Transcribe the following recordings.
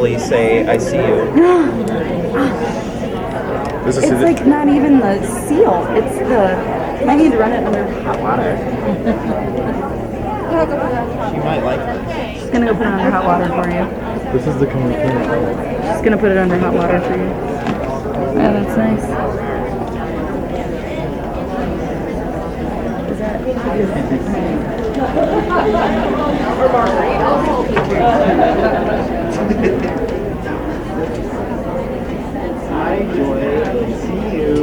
Please say, I see you. It's like not even the seal. It's the. I need to run it under hot water. She might like this. She's gonna go put it under hot water for you. This is the communicator. She's gonna put it under hot water for you. Yeah, that's nice. Is that? Hi, Joy. I see you.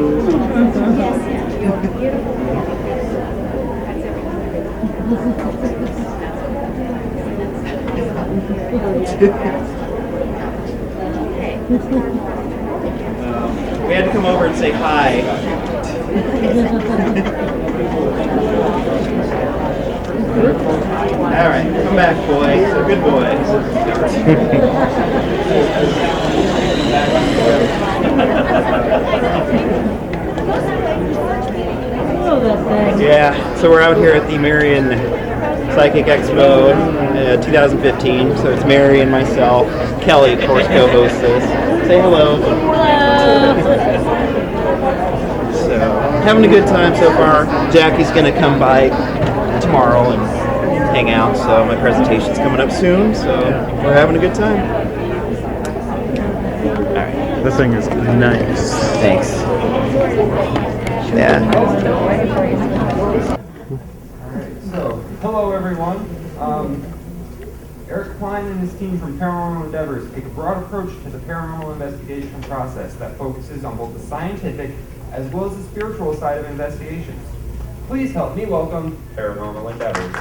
Yes, you're beautiful. We had to come over and say hi. All right, come back, boys. So good boys. Yeah, so we're out here at the Marion Psychic Expo 2015. So it's Mary and myself. Kelly, of course, co-hosts this. Say hello. So, having a good time so far. Jackie's going to come by tomorrow and hang out. So my presentation's coming up soon. So we're having a good time. All right. This thing is nice. Thanks. Yeah. So, hello everyone. Eric Klein and his team from Paranormal Endeavors take a broad approach to the paranormal investigation process that focuses on both the scientific as well as the spiritual side of investigations. Please help me welcome Paranormal Endeavors.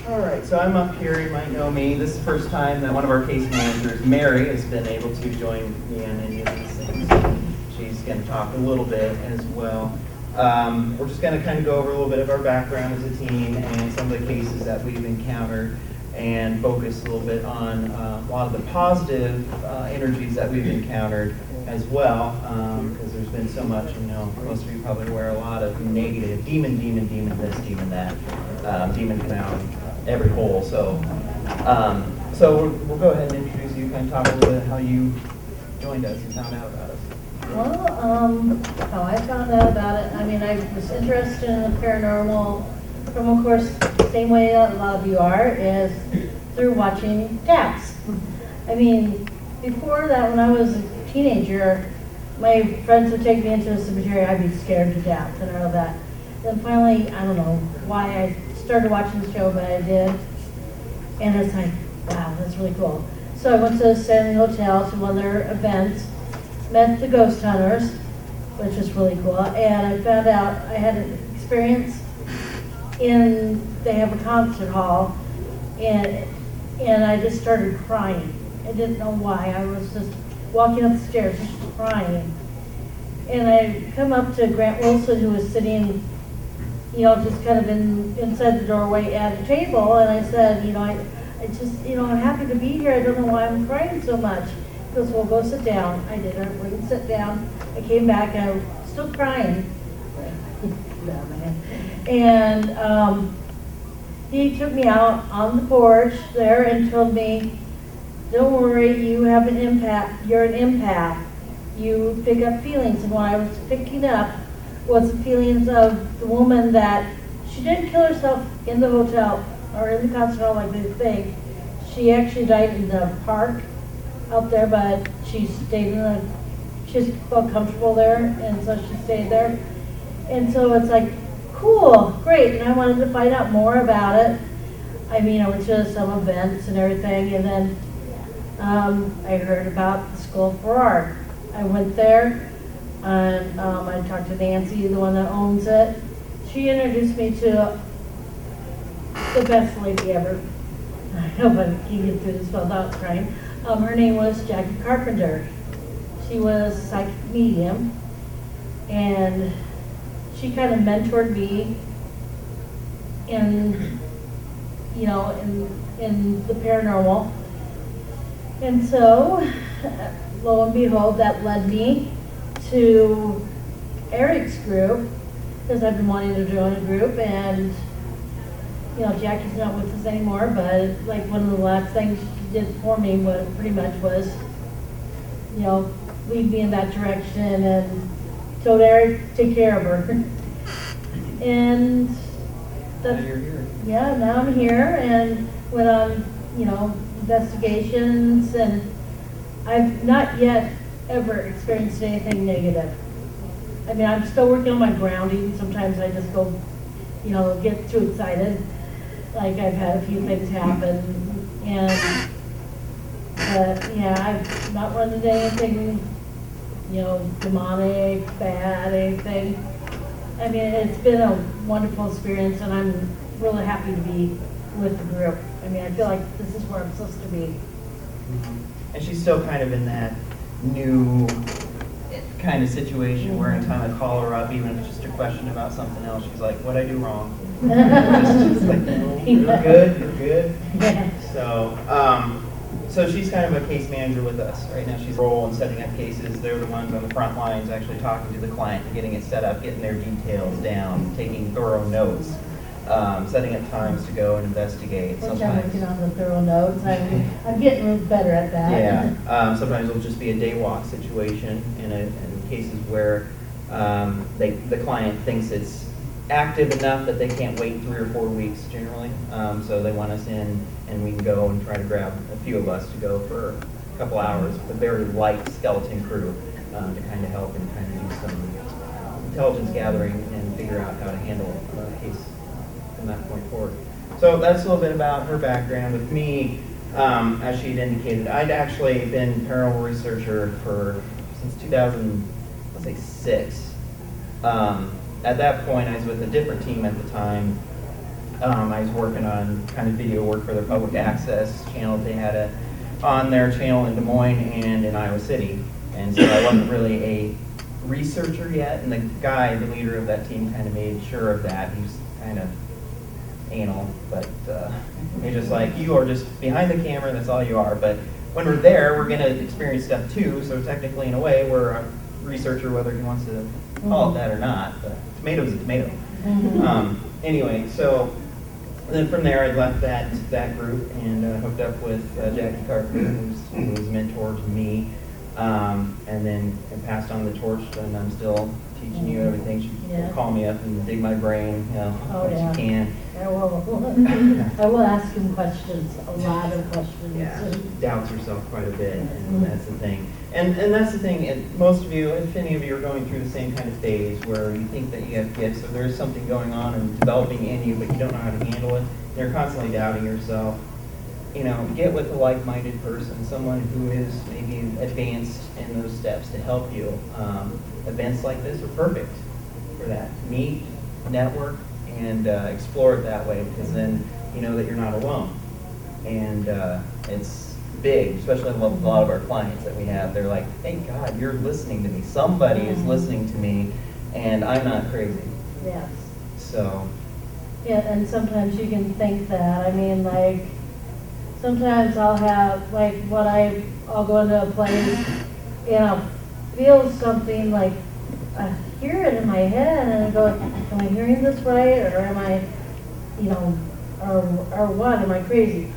All right, so I'm up here. You might know me. This is the first time that one of our case managers, Mary, has been able to join me on any of these things. She's going to talk a little bit as well. We're just going to kind of go over a little bit of our background as a team and some of the cases that we've encountered and focus a little bit on a lot of the positive energies that we've encountered as well, because there's been so much, most of you probably aware, a lot of negative, demon this, demon that, demon come out every hole. So we'll go ahead and introduce you, kind of talk a little bit how you joined us and found out about us. Well, how I found out about it, I was interested in the paranormal from, of course, the same way a lot of you are, is through watching taps. Before that, when I was a teenager, my friends would take me into a cemetery, I'd be scared to death and all that. Then finally, I don't know why I started watching the show, but I did. And it's like, wow, that's really cool. So I went to the Stanley Hotel to one of their events, met the ghost hunters, which is really cool. And I found out I had an experience they have a concert hall, and I just started crying. I didn't know why. I was just walking up the stairs, just crying. And I come up to Grant Wilson, who was sitting, just kind of inside the doorway at a table, and I said, I just, I'm happy to be here. I don't know why I'm crying so much. He goes, well, go sit down. I did. I went and sat down. I came back, and I was still crying. And he took me out on the porch there and told me, don't worry, you have an empath. You're an empath. You pick up feelings. And what I was picking up was the feelings of the woman that she didn't kill herself in the hotel or in the concert hall like they think. She actually died in the park out there, but she stayed she felt comfortable there, and so she stayed there. And so it's like, cool, great, and I wanted to find out more about it. I went to some events and everything, and then I heard about the School for Art. I went there, and I talked to Nancy, the one that owns it. She introduced me to the best lady ever. I know, but I can't get through this without crying. Her name was Jackie Carpenter. She was a psychic medium, and she kind of mentored me in the paranormal. And so, lo and behold, that led me to Eric's group, because I've been wanting to join a group, and you know, Jackie's not with us anymore, but like one of the last things she did for me was pretty much was, you know, lead me in that direction and told Eric, take care of her. And Now that's, you're here. yeah, now I'm here and went on, you know, investigations, and I've not yet ever experienced anything negative. I mean, I'm still working on my grounding. Sometimes I just go, you know, get too excited. Like I've had a few things happen, and but yeah, I've not run into anything, you know, demonic, bad, anything. I mean, it's been a wonderful experience, and I'm really happy to be with the group. I mean, I feel like this is where I'm supposed to be. And she's still kind of in that new kind of situation where anytime I call her up, even if it's just a question about something else, she's like, what'd I do wrong? Just like, no, you're good, you're good. Yeah. So she's kind of a case manager with us. Right now she's role in setting up cases. They're the ones on the front lines actually talking to the client, getting it set up, getting their details down, taking thorough notes, setting up times to go and investigate. Which I'm working on the thorough notes. I'm getting better at that. Yeah, sometimes it'll just be a day walk situation in cases where the client thinks it's active enough that they can't wait 3 or 4 weeks generally. So they want us in and we can go and try to grab a few of us to go for a couple hours with a very light skeleton crew to kind of help and kind of do some intelligence gathering and figure out how to handle a case from that point forward. So that's a little bit about her background. With me, as she'd indicated, I'd actually been paranormal researcher since 2006. At that point, I was with a different team at the time. I was working on kind of video work for their public access channel. They had on their channel in Des Moines and in Iowa City. And so I wasn't really a researcher yet. And the guy, the leader of that team, kind of made sure of that. He was kind of anal, but he's just like, you are just behind the camera, that's all you are. But when we're there, we're going to experience stuff too. So technically, in a way, we're a researcher, whether he wants to call it that or not. But tomato's a tomato. Anyway, so then from there, I left that group and hooked up with Jackie Carpenter, who was mentor to me, and then passed on the torch. And I'm still teaching you everything. She will call me up and dig my brain, you know, what she can. I will ask him questions, a lot of questions. Yeah, she doubts herself quite a bit, and that's the thing. And that's the thing, and most of you, if any of you are going through the same kind of phase where you think that you have gifts or there's something going on and developing in you, but you don't know how to handle it, you're constantly doubting yourself, you know, get with a like-minded person, someone who is maybe advanced in those steps to help you. Events like this are perfect for that. Meet, network, and explore it that way, because then you know that you're not alone. And it's big, especially with a lot of our clients that we have. They're like, thank God you're listening to me. Somebody is listening to me, and I'm not crazy. Yes. So. Yeah, and sometimes you can think that. I mean, like, sometimes I'll have, like, I'll go into a place and I'll feel something, like, I hear it in my head, and I go, am I hearing this right, or am I, you know, or what, am I crazy?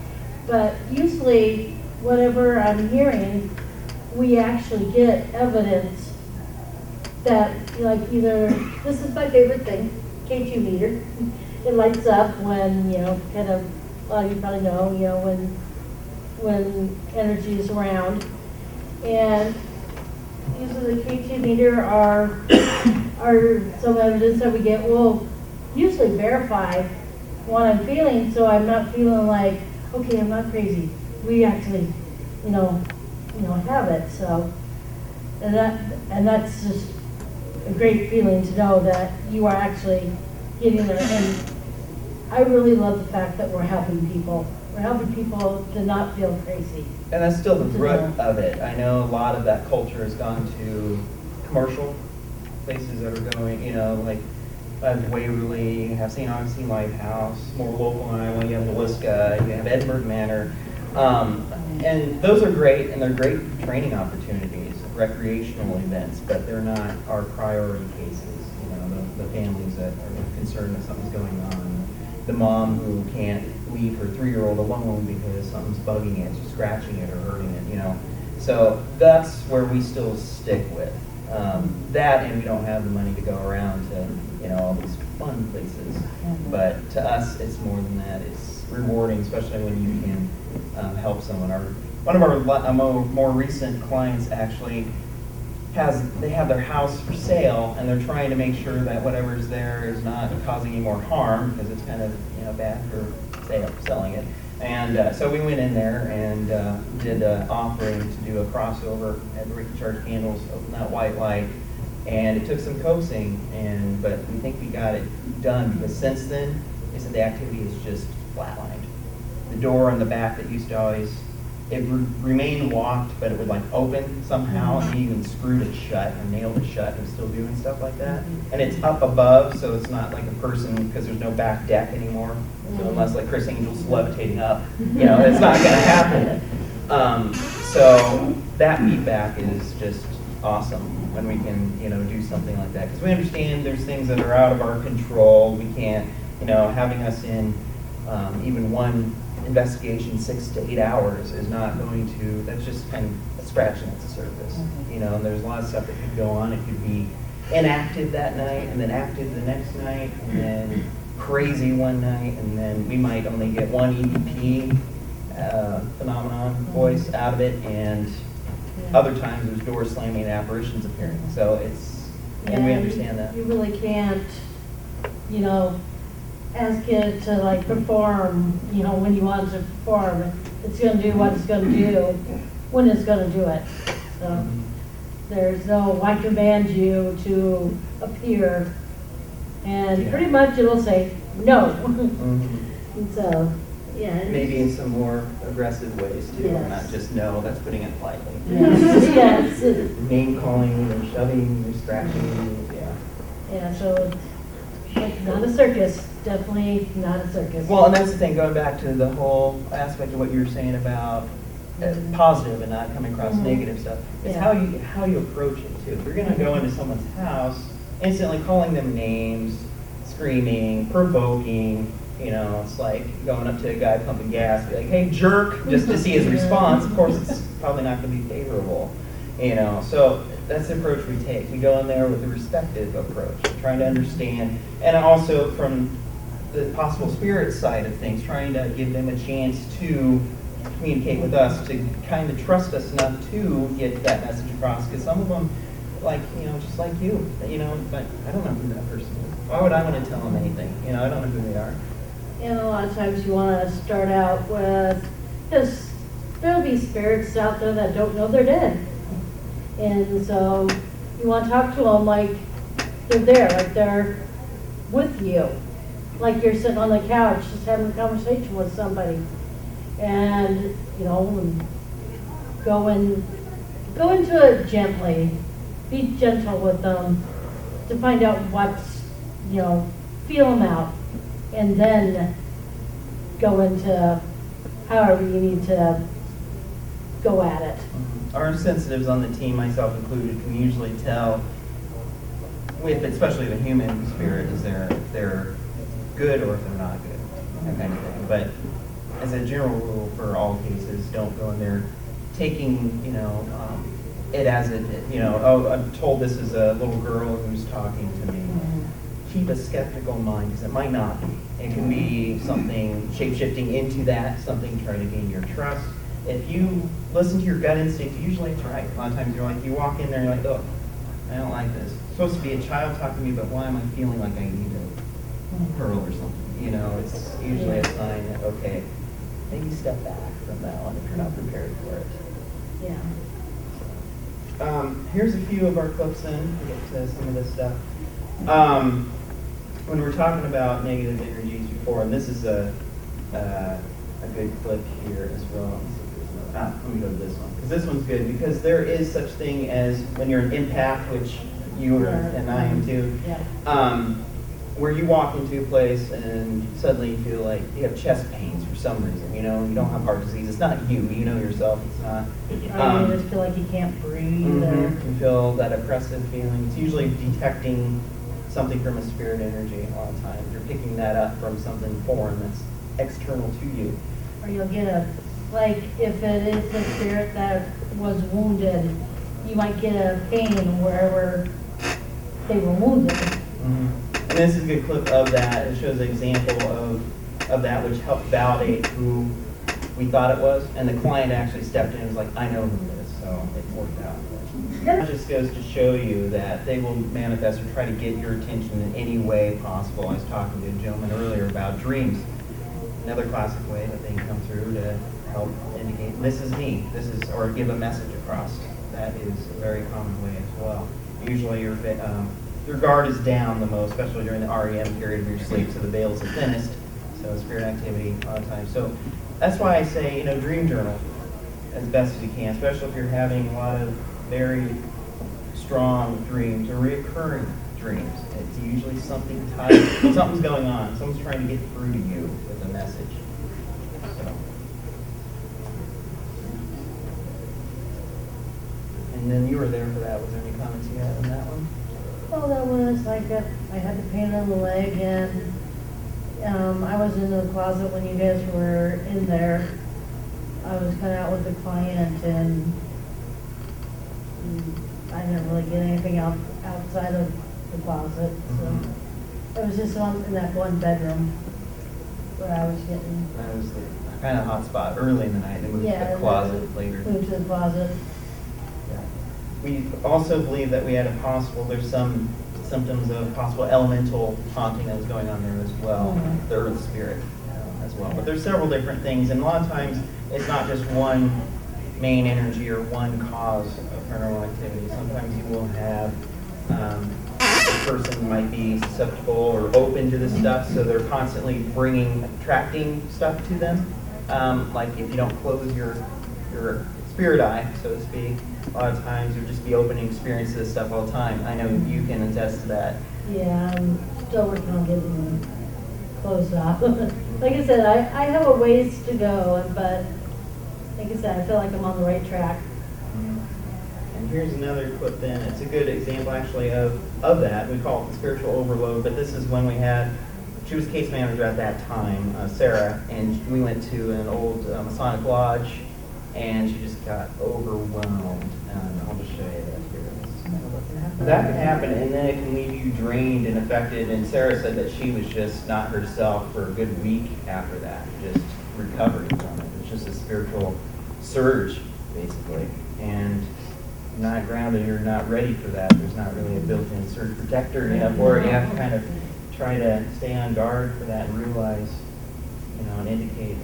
But usually, whatever I'm hearing, we actually get evidence that, like, either, this is my favorite thing, K2 meter. It lights up when, you know, kind of, well, you probably know, you know, when energy is around. And usually the K2 meter are some evidence that we get will usually verify what I'm feeling, so I'm not feeling like, okay, I'm not crazy. We actually, you know, have it. So, and that's just a great feeling to know that you are actually getting there. And I really love the fact that we're helping people. We're helping people to not feel crazy. And that's still the root of it. I know a lot of that culture has gone to commercial places that are going, you know, like Waverly, you have St. Augustine Lighthouse, more local in Iowa, you have Villisca, you have Edinburgh Manor. And those are great, and they're great training opportunities, recreational events, but they're not our priority cases. You know, the families that are concerned that something's going on. the mom who can't leave her 3-year-old alone because something's bugging it, or scratching it or hurting it, you know. So that's where we still stick with. That, and we don't have the money to go around to, you know, all these fun places. But to us, it's more than that. It's rewarding, especially when you can help someone. One of our more recent clients actually they have their house for sale, and they're trying to make sure that whatever's there is not causing any more harm, because it's kind of, you know, bad for selling it. And so we went in there and did an offering to do a crossover, and we could charge candles, open that white light, and it took some coaxing, but we think we got it done, because since then, they said the activity is just flatlined. The door on the back that used to always, it remained locked, but it would like open somehow, and he even screwed it shut or nailed it shut and was still doing stuff like that. And it's up above, so it's not like a person, because there's no back deck anymore. So unless like Chris Angel's levitating up, you know, it's not gonna happen. So that feedback is just awesome when we can, you know, do something like that. Because we understand there's things that are out of our control. We can't, you know, having us in even one investigation 6 to 8 hours is not going to, that's just kind of scratching at the surface. You know, and there's a lot of stuff that could go on. It could be inactive that night, and then active the next night, and then crazy one night, and then we might only get one EVP phenomenon voice out of it, and other times there's doors slamming and apparitions appearing. So it's, and we understand that. You really can't, you know, ask it to like perform, you know, when you want it to perform. It's going to do what it's going to do when it's going to do it. So there's no, I command you to appear, and pretty much it'll say no. And so, yeah. Maybe in some more aggressive ways too, Yes. not just no, that's putting it politely. Yes. Name calling or shoving or scratching, Yeah, so it's not a circus, definitely not a circus. Well, and that's the thing, going back to the whole aspect of what you were saying about positive and not coming across negative stuff, is how you approach it too. If you're gonna go into someone's house, instantly calling them names, screaming, provoking, you know, it's like going up to a guy pumping gas, be like, hey, jerk, just to see his response. Of course, it's probably not gonna be favorable, you know. So that's the approach we take. We go in there with a respectful approach, trying to understand, and also from the possible spirit side of things, trying to give them a chance to communicate with us, to kind of trust us enough to get that message across. Because some of them, like, you know, just like you know, but I don't know who that person is. Why would I want to tell them anything? You know, I don't know who they are. And a lot of times you want to start out with, because there'll be spirits out there that don't know they're dead. And so you want to talk to them like they're there, like they're with you. Like you're sitting on the couch just having a conversation with somebody. And, you know, go into it gently. Be gentle with them to find out what's, you know, feel them out. And then go into however you need to go at it. Our sensitives on the team, myself included, can usually tell, with especially the human spirit, is they're good or if they're not good, that kind of thing. But as a general rule for all cases, don't go in there taking, you know, it as a, you know, oh, I'm told this is a little girl who's talking to me. Keep a skeptical mind, because it might not be. It can be something shape-shifting into that, something trying to gain your trust. If you listen to your gut instinct, usually it's right. A lot of times you're like, you walk in there and you're like, oh, I don't like this. It's supposed to be a child talking to me, but why am I feeling like I need a pearl or something? You know, it's usually a sign that, okay, maybe step back from that one if you're not prepared for it. Yeah. Here's a few of our clips in to get to some of this stuff. When we're talking about negative energies before, and this is a good clip here as well. Let me go to this one, because this one's good, because there is such thing as when you're an empath, which you are and I am too, where you walk into a place and suddenly you feel like you have chest pains for some reason, you know, you don't have heart disease, it's not you know yourself, it's not. Or you just feel like you can't breathe. You feel that oppressive feeling. It's usually detecting something from a spirit energy a lot of times. You're picking that up from something foreign that's external to you. Or you'll get a, like, if it is the spirit that was wounded, you might get a pain wherever they were wounded. And this is a good clip of that. It shows an example of that, which helped validate who we thought it was. And the client actually stepped in and was like, I know who it is, so it worked out. It just goes to show you that they will manifest or try to get your attention in any way possible. I was talking to a gentleman earlier about dreams. Another classic way that they can come through to help indicate, this is me, or give a message across. That is a very common way as well. Usually your guard is down the most, especially during the REM period of your sleep, so the veil is the thinnest, so spirit activity a lot of times. So that's why I say, dream journal as best as you can, especially if you're having a lot of very strong dreams or reoccurring dreams. It's usually something tied, something's going on, someone's trying to get through to you with a message. So. And then you were there for that. Was there any comments you had on that one? Well, that was like, I had the pain on the leg, and I was in the closet when you guys were in there. I was kind of out with the client, and I didn't really get anything outside of the closet. So it was just in that one bedroom where I was getting. That was the kind of hot spot early in the night. They moved to the closet later. Moved to the closet. Yeah. We also believe that we had there's some symptoms of possible elemental haunting that was going on there as well, the earth spirit as well. But there's several different things, and a lot of times it's not just one main energy or one cause of paranormal activity. Sometimes you will have the person might be susceptible or open to this stuff, so they're constantly attracting stuff to them. Like if you don't close your spirit eye, so to speak, a lot of times you'll just be opening experience to this stuff all the time. I know you can attest to that. Yeah, I'm still working on getting them closed off. Like I said, I have a ways to go, but like I said, I feel like I'm on the right track. And here's another clip then. It's a good example actually of that. We call it the spiritual overload, but this is when she was case manager at that time, Sarah, and we went to an old Masonic lodge, and she just got overwhelmed. And I'll just show you that here. That can happen, and then it can leave you drained and affected. And Sarah said that she was just not herself for a good week after that, just recovering from it. It's just a spiritual surge, basically. And you're not grounded, you're not ready for that. There's not really a built-in surge protector for it. You have to kind of try to stay on guard for that and realize, and indicate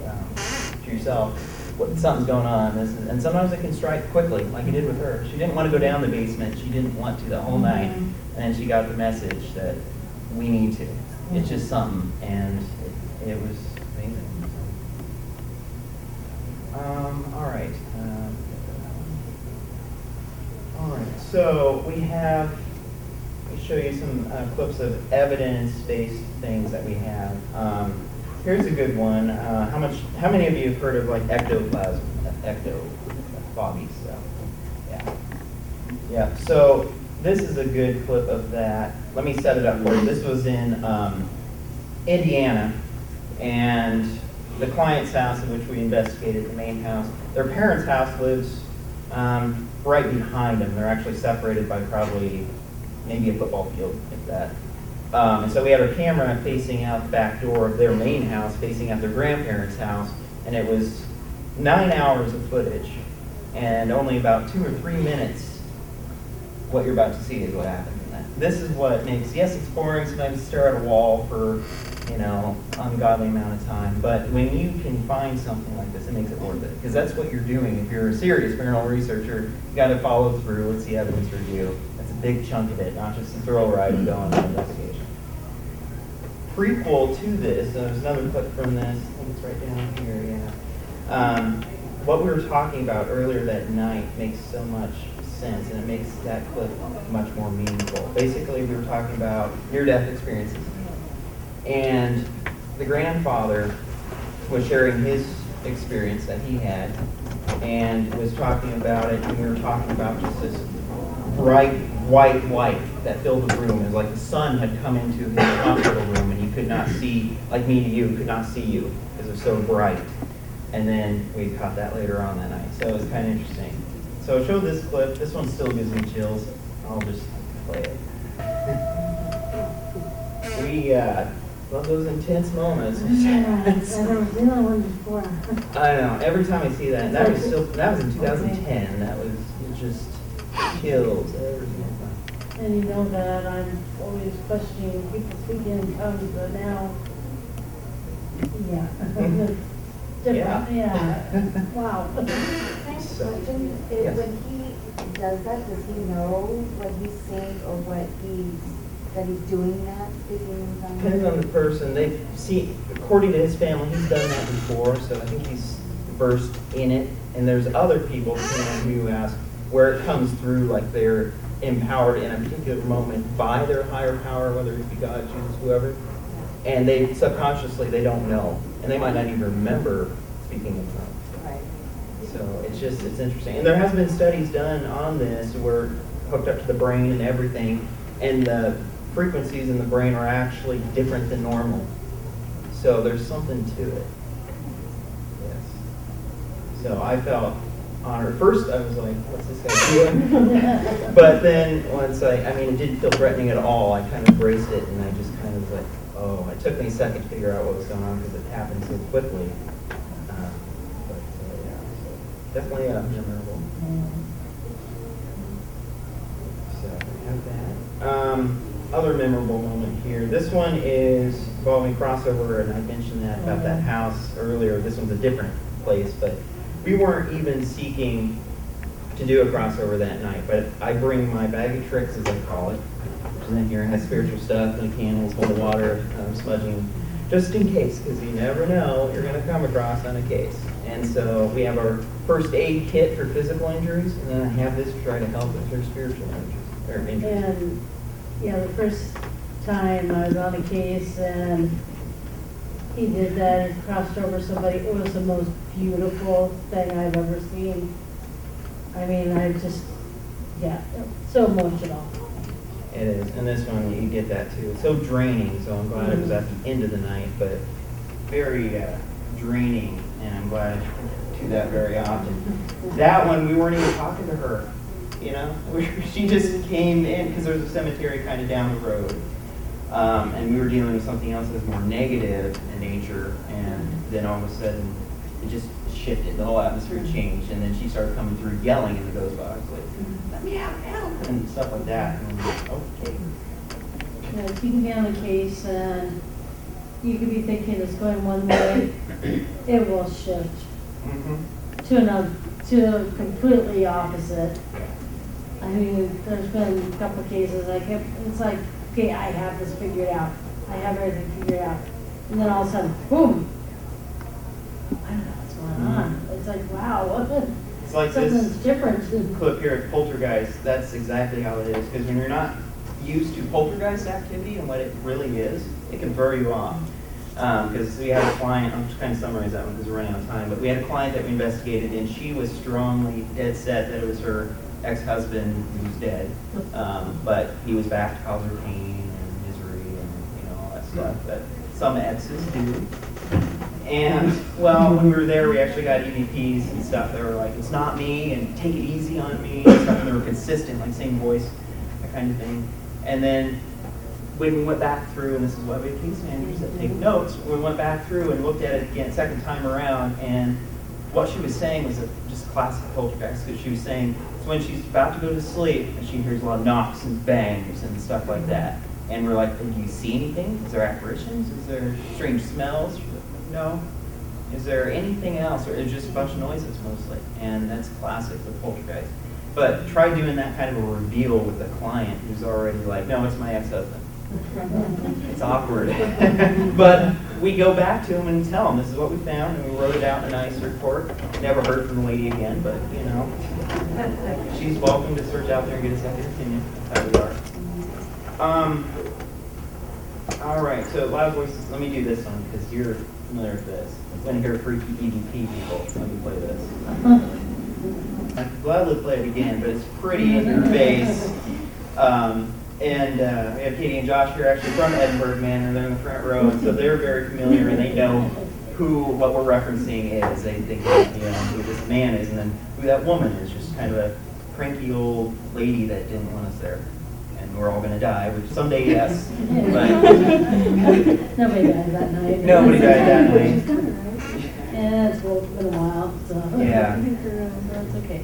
to yourself what something's going on. And sometimes it can strike quickly, like it did with her. She didn't want to go down the basement. She didn't want to the whole night. And then she got the message that we need to. It's just something. And it was amazing. All right. So we have, I'll show you some clips of evidence-based things that we have. Here's a good one. How many of you have heard of like ectoplasm, foggy stuff? Yeah. So this is a good clip of that. Let me set it up for you. This was in Indiana, and the client's house in which we investigated, the main house. Their parents' house lives right behind them. They're actually separated by probably maybe a football field, if that. And so we had our camera facing out the back door of their main house, facing out their grandparents' house, and it was 9 hours of footage, and only about 2 or 3 minutes. What you're about to see is what happened in that. This is what makes, yes, it's boring, sometimes you stare at a wall for, ungodly amount of time, but when you can find something like this, it makes it worth it, because that's what you're doing. If you're a serious paranormal researcher, you got to follow through. What's the evidence review? That's a big chunk of it, not just a thrill ride and go on an investigation. Prequel to this, there's another clip from this, I think it's right down here, yeah. What we were talking about earlier that night makes so much sense, and it makes that clip much more meaningful. Basically, we were talking about near-death experiences, and the grandfather was sharing his experience that he had, and was talking about it, and we were talking about just this bright white light that filled the room. It was like the sun had come into his hospital room and you could not see, like me to you, could not see you because it was so bright. And then we caught that later on that night. So it was kind of interesting. So I showed this clip. This one still gives me chills. I'll just play it. We love those intense moments. Yeah, I've never seen that one before. I know. Every time I see that, and that was in 2010. That was just chills every single time. And you know that I'm always questioning people speaking in tongues, but now, yeah. Different, yeah. Wow. So, Question is, yes. when he does that, does he know what he's saying or that he's doing that, speaking in tongues? Depends on the person. They see, according to his family, he's done that before, so I think he's versed in it. And there's other people, who ask where it comes through, like they're empowered in a particular moment by their higher power, whether it be God, Jesus, whoever, and they subconsciously they don't know, and they might not even remember speaking in tongues. Right. So it's interesting, and there has been studies done on this where hooked up to the brain and everything, and the frequencies in the brain are actually different than normal. So there's something to it. Yes. So I felt honored. First I was like, what's this guy doing? But then once it didn't feel threatening at all. I kind of braced it and I just kind of like, oh, it took me a second to figure out what was going on because it happened so quickly. Yeah, so definitely memorable. So we have that. Other memorable moment here. This one is involving crossover, and I mentioned that about that house earlier. This one's a different place, but we weren't even seeking to do a crossover that night. But I bring my bag of tricks, as I call it, which is in here. It has spiritual stuff, and candles, holy water, smudging, just in case, because you never know what you're going to come across on a case. And so we have our first aid kit for physical injuries, and then I have this to try to help with their spiritual injuries. And, yeah, the first time I was on a case and he did that, he crossed over somebody, it was the most beautiful thing I've ever seen. I mean, so emotional. It is, and this one, you get that too. It's so draining, so I'm glad it was at the end of the night, but very draining, and I'm glad I do that very often. That one, we weren't even talking to her, she just came in, because there was a cemetery kind of down the road, and we were dealing with something else that was more negative in nature, and then all of a sudden, it just shifted, the whole atmosphere changed, and then she started coming through yelling in the ghost box, like, let me out, help, and stuff like that. And I'm like, okay. You can be on a case and you could be thinking it's going one way, it will shift to completely opposite. I mean, there's been a couple of cases, it's like, okay, I have this figured out. I have everything figured out. And then all of a sudden, boom. I don't know what's going on. It's like, wow, It's like something's this different. clip here at Poltergeist, that's exactly how it is. Because when you're not used to poltergeist activity and what it really is, it can throw you off. Because we had a client, I'll just kind of summarize that one because we're running out of time, but we had a client that we investigated and she was strongly dead set that it was her ex-husband who's dead, but he was back to cause her pain and misery and all that stuff that some exes do. And well, when we were there, we actually got EVPs and stuff that were like, it's not me, and take it easy on me, and stuff, and they were consistent, like same voice, that kind of thing. And then when we went back through, and this is why we have case managers that take notes, we went back through and looked at it again, second time around, and what she was saying was just classic poltergeist, because she was saying it's when she's about to go to sleep and she hears a lot of knocks and bangs and stuff like that. And we're like, do you see anything? Is there apparitions? Is there strange smells? No. Is there anything else? Or it's just a bunch of noises mostly. And that's classic for poltergeist. But try doing that kind of a reveal with a client who's already like, no, it's my ex-husband. It's awkward. But we go back to him and tell him this is what we found, and we wrote it out in a nice report. Never heard from the lady again, but she's welcome to search out there and get a second opinion. That's how we are. All right, so loud voices. Let me do this one because you're familiar with this. When you hear freaky EVP people, let me play this. gladly play it again, but it's pretty in your face. And we have Katie and Josh here, actually from Edinburgh Manor. They're in the front row, and so they're very familiar, and they know what we're referencing is. They think who this man is, and then who that woman is. Just kind of a cranky old lady that didn't want us there. And we're all going to die, which someday, yes. But Nobody died that night. nobody died that night. Yeah, it's been a while, so. Yeah. That's okay.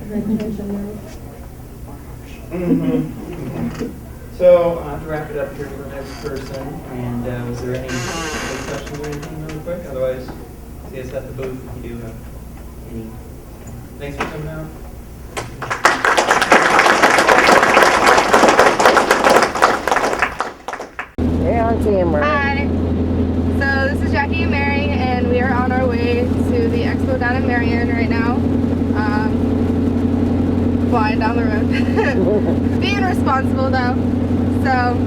So I'll have to wrap it up here for the next person. And was there any questions or anything really quick? Otherwise, see us at the booth if you do have any. Thanks for coming out. They're on camera. Hi. So this is Jackie and Mary, and we are on our way to the expo down in Marion right now. Flying down the road. Being responsible though. So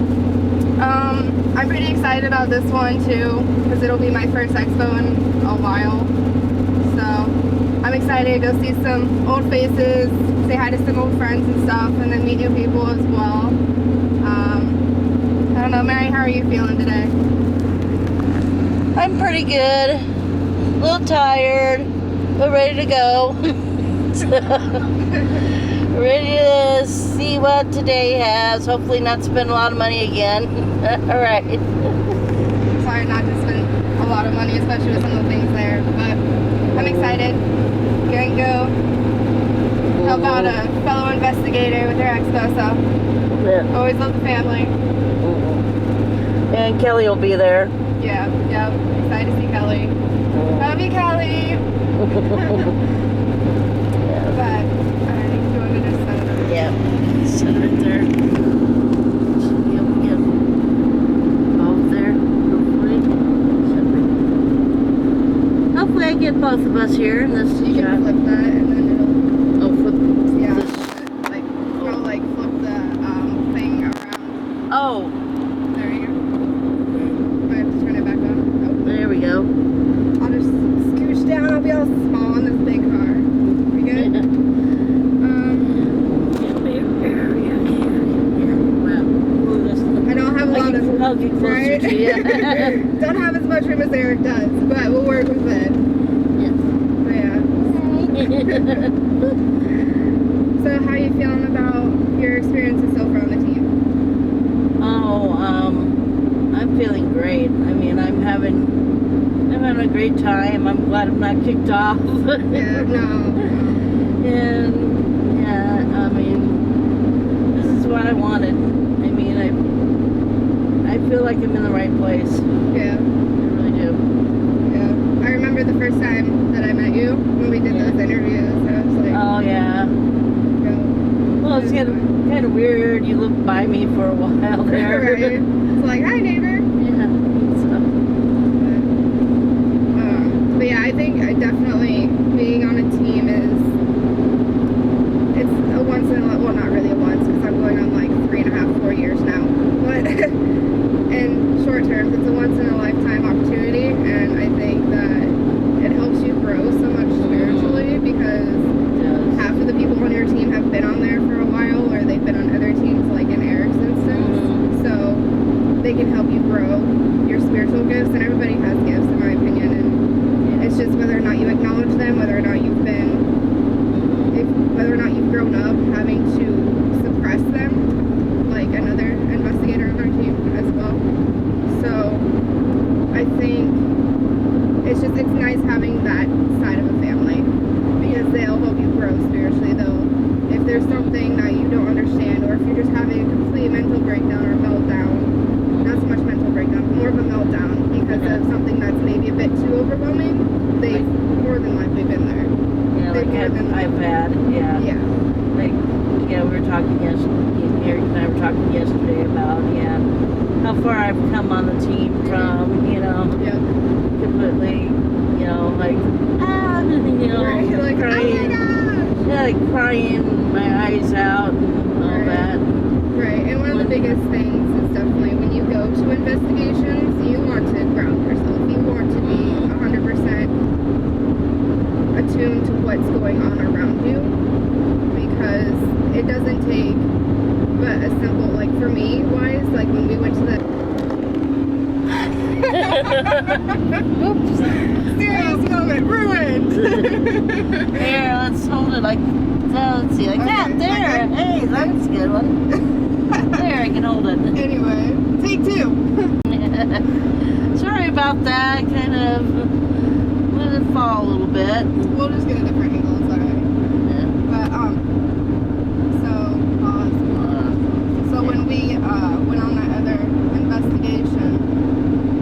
I'm pretty excited about this one too, because it'll be my first expo in a while. So I'm excited to go see some old faces, say hi to some old friends and stuff, and then meet new people as well. I don't know, Mary, how are you feeling today? I'm pretty good. A little tired, but ready to go. Ready to see what today has. Hopefully not spend a lot of money again. Alright. Sorry not to spend a lot of money, especially with some of the things there, but I'm excited. Gonna go help out a fellow investigator with their expo, so Yeah. always love the family. And Kelly will be there. Yeah, excited to see Kelly. Love you, Kelly. But I'm going to just set it up. Yeah. Sit right there. Should be able to get both there, hopefully. Hopefully I get both of us here in this You can shot. flip that and then it'll, Oh, flip. yeah, This. like, it'll like flip the thing around. Oh, There you go. I have to turn it back on. there we go. I'll just scooch down. I'll be all small in this big car. We good? I don't have a lot of I'll get closer right? to you. Don't have as much room as Eric does, but we'll work with it. But yeah. So how are you feeling about your experiences so far on the team? Oh, I'm feeling great. I mean, I'm having a great time. I'm glad I'm not kicked off. Yeah, no. And yeah, I mean, this is what I wanted. I mean, I feel like I'm in the right place. Yeah. I really do. Yeah. I remember the first time that I met you when we did those interviews. I was like, Oh yeah. yeah. Well, it's kind of weird. You lived by me for a while there. Right. It's like, hi neighbor. Yeah. So, But yeah, I think definitely being on a team it's a once in a, well, not really a once, because I'm going on like 3.5, 4 years now. But in short terms, it's a once in a lifetime opportunity, and I think that it helps you grow so much spiritually, because half of the people on your team have been on there for a while, or they've been on other teams, like in Eric's instance. So they can help you grow your spiritual gifts, and everybody has gifts, in my opinion, and it's just whether or not you acknowledge them, whether or not you've grown up having to suppress them, like another investigator on our team as well. So I think it's nice having that side of a family, because they'll help you grow spiritually. If there's something that you don't understand, or if you're just having a complete mental breakdown or meltdown, not so much mental breakdown, but more of a meltdown because of something that's maybe a bit too overwhelming, they've more than likely been there. yeah, like I've had, yeah. Yeah. Like, yeah, we were talking yesterday, Eric and I were talking yesterday about, how far I've come on the team from, Yeah. completely, like, Right, you're like, crying. oh my gosh! Yeah, like crying my eyes out and all Right. that. Right, and one of the biggest things is definitely when you go to investigations, you want to ground yourself. You want to be 100% attuned to what's going on around you, because it doesn't take but a simple, like for me wise, like when we went to the Oops. serious moment ruined. Here, let's hold it like, let's see, like that. Okay, There. okay. Hey, that's a good one. There, I can hold it. Anyway, take two. Sorry about that. Kind of let it fall a little bit. We'll just get a different angle, it's alright. Yeah. But so when we went on that other investigation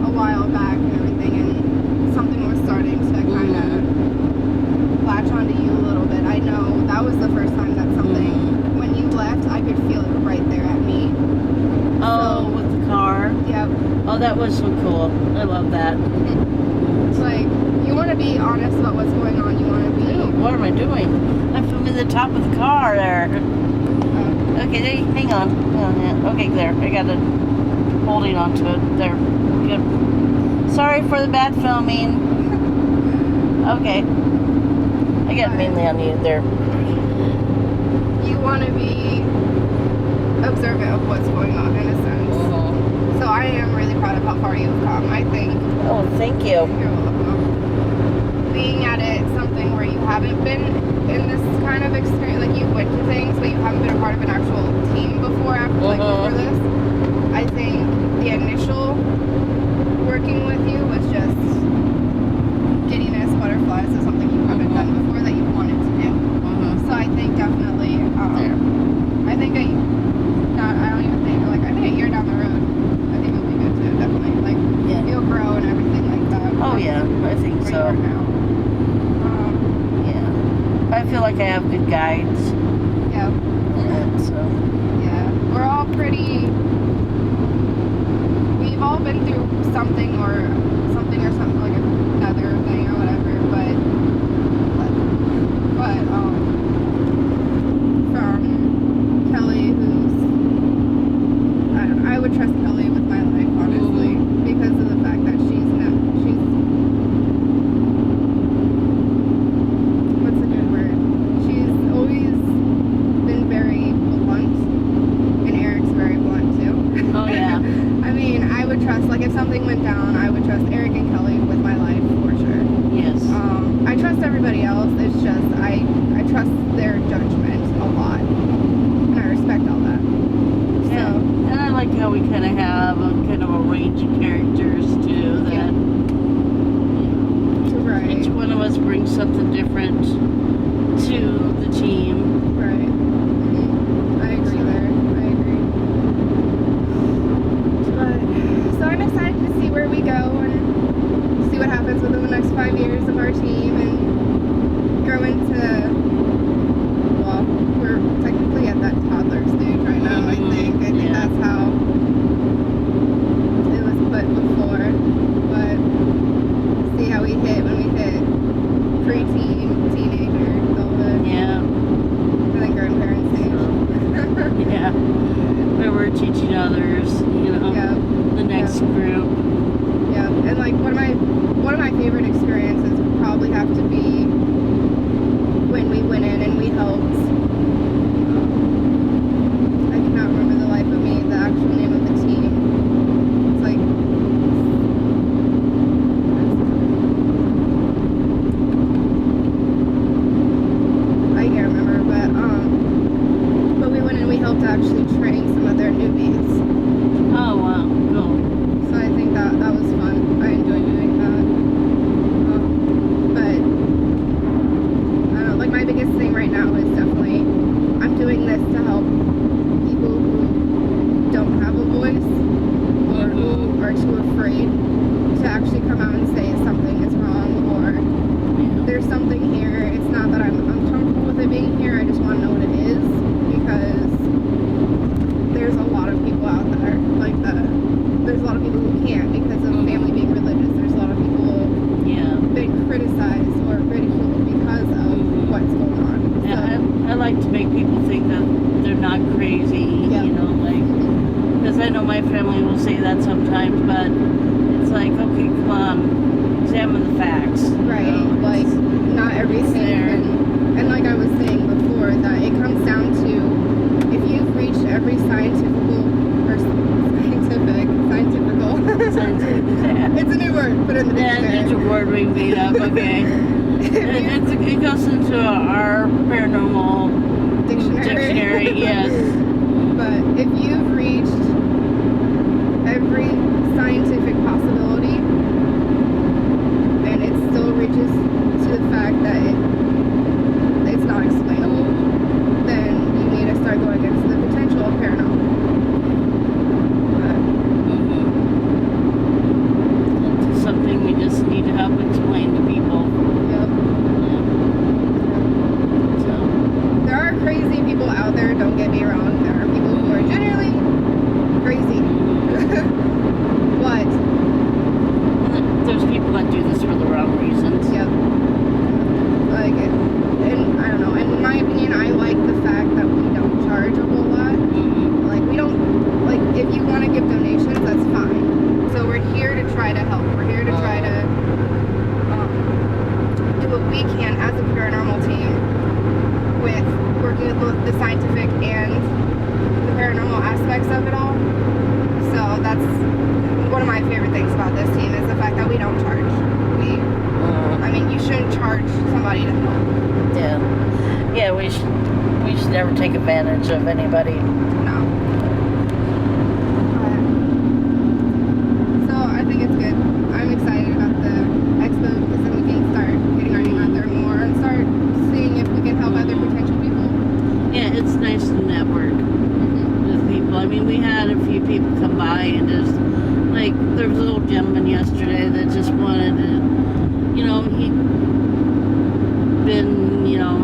a while back and everything, and something was starting to kind of latch onto you a little bit. I know that was the first time that something, when you left, I could feel it right there at me. Oh, So- with the car. Yep. Oh, that was so cool. I love that. It's like, you want to be honest about what's going on. You want to be... Ew, what am I doing? I'm filming the top of the car there. Okay, hang on. Oh, yeah. Okay, there. I got it. Holding on to it. There. Good. Sorry for the bad filming. Okay. I got mainly on you there. You want to be observant of what's going on, in a sense. So I am really proud of how far you've come. I think Oh, thank you. you're welcome. Being at it, something where you haven't been in this kind of experience, like you went to things, but you haven't been a part of an actual team before, before this. I think the initial working with you was just giddiness, butterflies, is something you haven't done before that you wanted to do. So I think definitely, I think I don't even think, like, I think a year down the road, I think it'll be good too, definitely. Like, Yeah. you'll grow and everything like that. Oh, yeah. I think Where you so. are now. Yeah. I feel like I have good guides. Yeah, And so, yeah. We're all pretty, we've all been through something or something like another thing or whatever, but from Kelly, who's, I don't know, I would trust Kelly with my life, honestly, because of the fact that she's what's a good word? She's always been very blunt, and Eric's very blunt too. oh, yeah. I mean, I would trust, like if something went down, I would trust Eric and Kelly with my life for sure. Yes. I trust everybody else, it's just, I trust their judgment a lot, and I respect all that. Yeah. And I like how we kind of have a kind of a range of characters too. That Yeah. Right. each one of us brings something different to the team. Right. I agree there. I agree. But, so I'm excited to see where we go and see what happens within the next 5 years of our team and grow into, well, we're technically at that toddler stage right now, I think. I think Yeah. that's how it was put before. But see how we hit when we hit preteen, teenager, adulthood. Yeah. And then grandparents stage. Yeah. Where we're teaching others, you know, Yeah. the next group. Yeah. And like one of my favorite experiences would probably have to be when we went in and we helped. I cannot remember the life of me, the actual name of the team. It's like I can't remember, but we went and we helped actually train some of their newbies. Oh, wow. Cool. So I think that was fun. I enjoyed doing that. But I don't know, like my biggest thing right now is definitely I'm doing this to help people who don't have a voice or who are too afraid to actually come out and say something is wrong or there's something here. It's not that I'm uncomfortable with it being here. I just want to know what it is because there's a lot of people out there like that. There's a lot of people who can't because of family being religious. There's a lot of people who've Yeah. been criticized or ridiculed because of what's going on. And I like to make people think that they're not crazy, Yeah. you know, like, because I know my family will say that sometimes, but it's like, okay, come on, examine the facts. Right, You know, like it's- not everything there. and like I was saying before that it comes put in the Yeah, dictionary. it's a word we made up, okay. It goes into our paranormal dictionary, yes. But if you've reached every scientific possibility and it still reaches to the fact that it's not explainable, then you need to start going against the potential of paranormal. It's something we just need to help explain to people. Yep. Yeah. So, There are crazy people out there, don't get me wrong. There are people who are generally crazy. But, there's people that do this for the wrong reasons. yep. Like, and I don't know, in my opinion, I like the fact that we don't charge a whole lot. Like, we don't, like, if you want to give donations, that's fine. So we're here to try to help. We're here to try to do what we can as a paranormal team with working with both the scientific and the paranormal aspects of it all. So that's one of my favorite things about this team is the fact that we don't charge. I mean, you shouldn't charge somebody to help. Yeah. Yeah, we should never take advantage of anybody. No. So I think it's good. I'm excited about the expo because then we can start getting our name out there more and start seeing if we can help other potential people. Yeah, it's nice to network with people. I mean, we had a few people come by and just, like, there was a little gentleman yesterday that just wanted to, you know, he'd been, you know,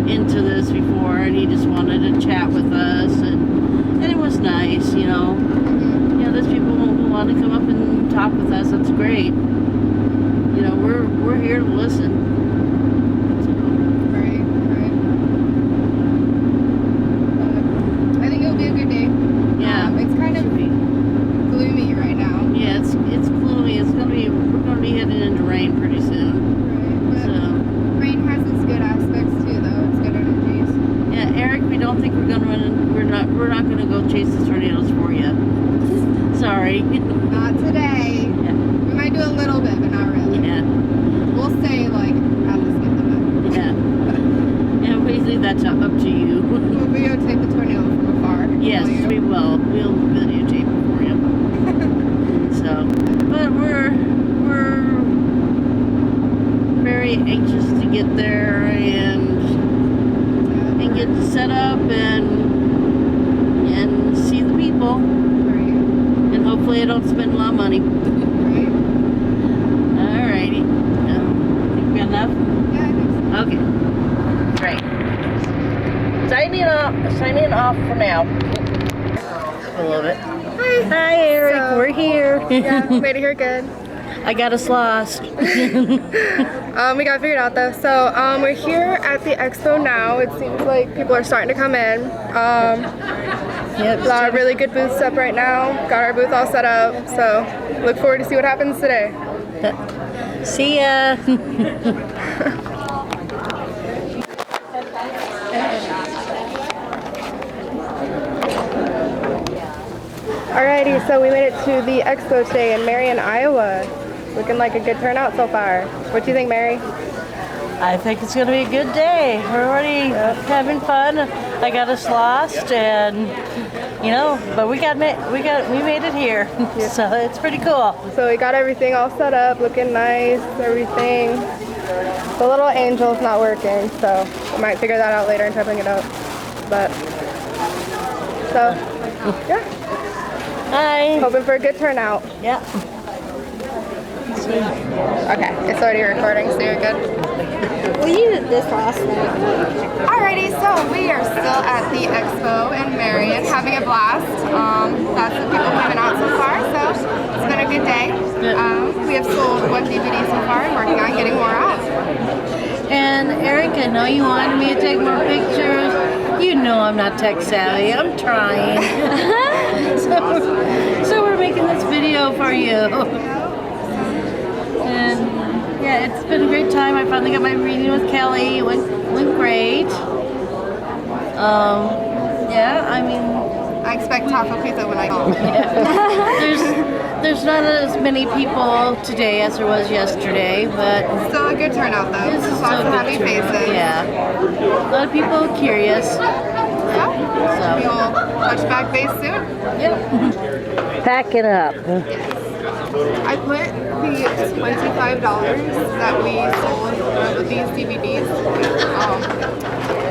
into this before and he just wanted to chat with us and it was nice, you know. You know, there's people who want to come up and talk with us. That's great. You know, we're here to listen. Right, right. I think it'll be a good day. Yeah. It's kind of Should be. gloomy right now. Yeah, it's gloomy. We're gonna be heading into rain pretty soon. Right. But So rain has its good aspects too, though. It's good energies. yeah, Eric, we don't think we're gonna run. We're not gonna go chase the tornadoes for you. Sorry. Not today. Yeah. We might do a little bit, but not really. Yeah. We'll stay like at the speed limit. Yeah. Yeah. We leave that up to you. We'll videotape the tornado from afar. Yes, Will you? we will. We'll videotape it for you. So, but we're very anxious to get there and get set up and see the people. Right. And hopefully I don't spend a lot of money. Right. Alrighty. Think we got enough? Yeah, I think so. Okay. Great. Signing off for now. A little bit. Hi Eric, So- we're here. Yeah, made it here good. I got us lost. We got figured out though. So we're here at the expo now. It seems like people are starting to come in. Yep. A lot of really good booths up right now. Got our booth all set up. So look forward to see what happens today. See ya. Alrighty, so we made it to the expo today in Marion, Iowa. Looking like a good turnout so far. What do you think, Mary? I think it's gonna be a good day. We're already having fun. I got us lost, and you know, but we made it here, so it's pretty cool. So we got everything all set up, looking nice, everything. The little angel's not working, so we might figure that out later and try to bring it up. But, so, yeah, Hi. hoping for a good turnout. Yeah. Okay, it's already recording, so you're good. We used this last night. Alrighty, so we are still at the expo in Marion, having a blast. Lots of people coming out so far, so it's been a good day. We have sold one DVD so far and working on getting more out. And Eric, I know you wanted me to take more pictures. You know I'm not tech savvy. I'm trying. so we're making this video for you. And yeah, it's been a great time. I finally got my reading with Kelly. It went great. Yeah, I mean, I expect taco pizza when I go. There's not as many people today as there was yesterday, but Still a good turnout though. it's Lots still of good happy to- faces. Yeah. A lot of people curious. Yeah. We'll touch back base soon. Pack it up. I put the $25 that we sold with these DVDs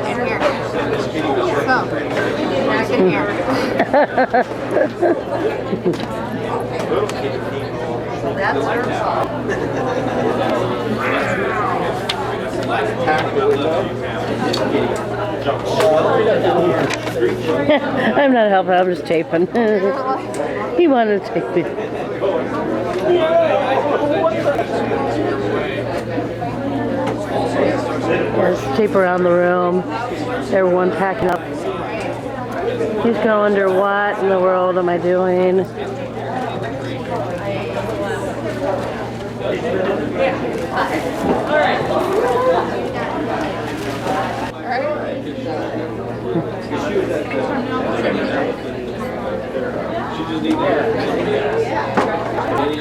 in here. So, back in here. I'm not helping, I'm just taping. He wanted to tape me. There's tape around the room. Everyone packing up. He's going under, what in the world am I doing?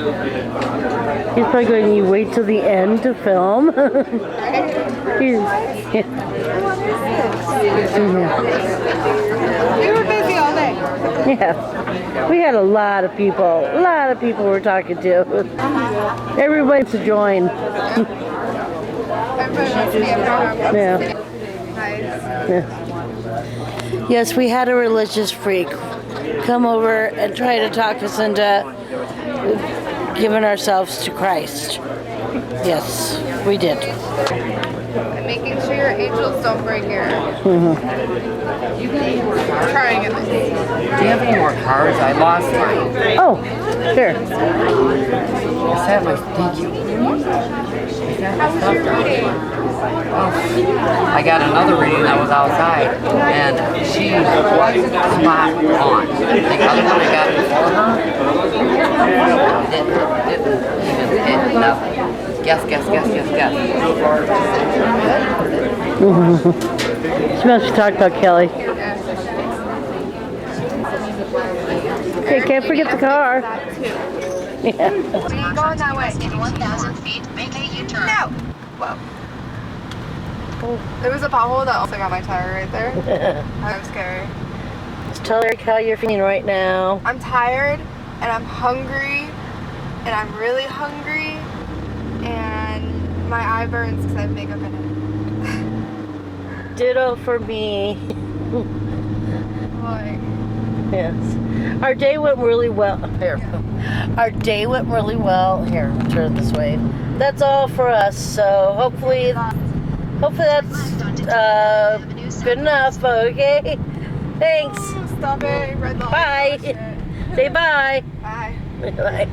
He's probably going, you wait till the end to film? He's, We were busy all day. yeah. We had a lot of people we're talking to. Everybody wants to join. Everybody wants to be a paranormal. Yeah. Nice. Yeah. Yes, we had a religious freak come over and try to talk us into giving ourselves to Christ. Yes, we did. And making sure your angels don't break your. Trying it. Do you have any more cards? I lost mine. Oh, sure. Is that my thank you? How was your reading? I got another reading that was outside, and she was spot on. The other one I got before her didn't even hit nothing. Guess. She must be talking about Kelly. Okay, can't forget the car. Yeah. We ain't going that way. In 1,000 feet, make a U-turn. No. Whoa. There was a pothole that also got my tire right there. That was scary. Just tell Eric how you're feeling right now. I'm tired and I'm hungry and I'm really hungry and my eye burns because I have makeup in it. Ditto for me. Like, Yes. Our day went really well. Here. Our day went really well. Here, turn it this way. That's all for us. So hopefully that's good enough. Okay. Thanks. stop it. Red light. Bye. Say bye. Bye. Bye.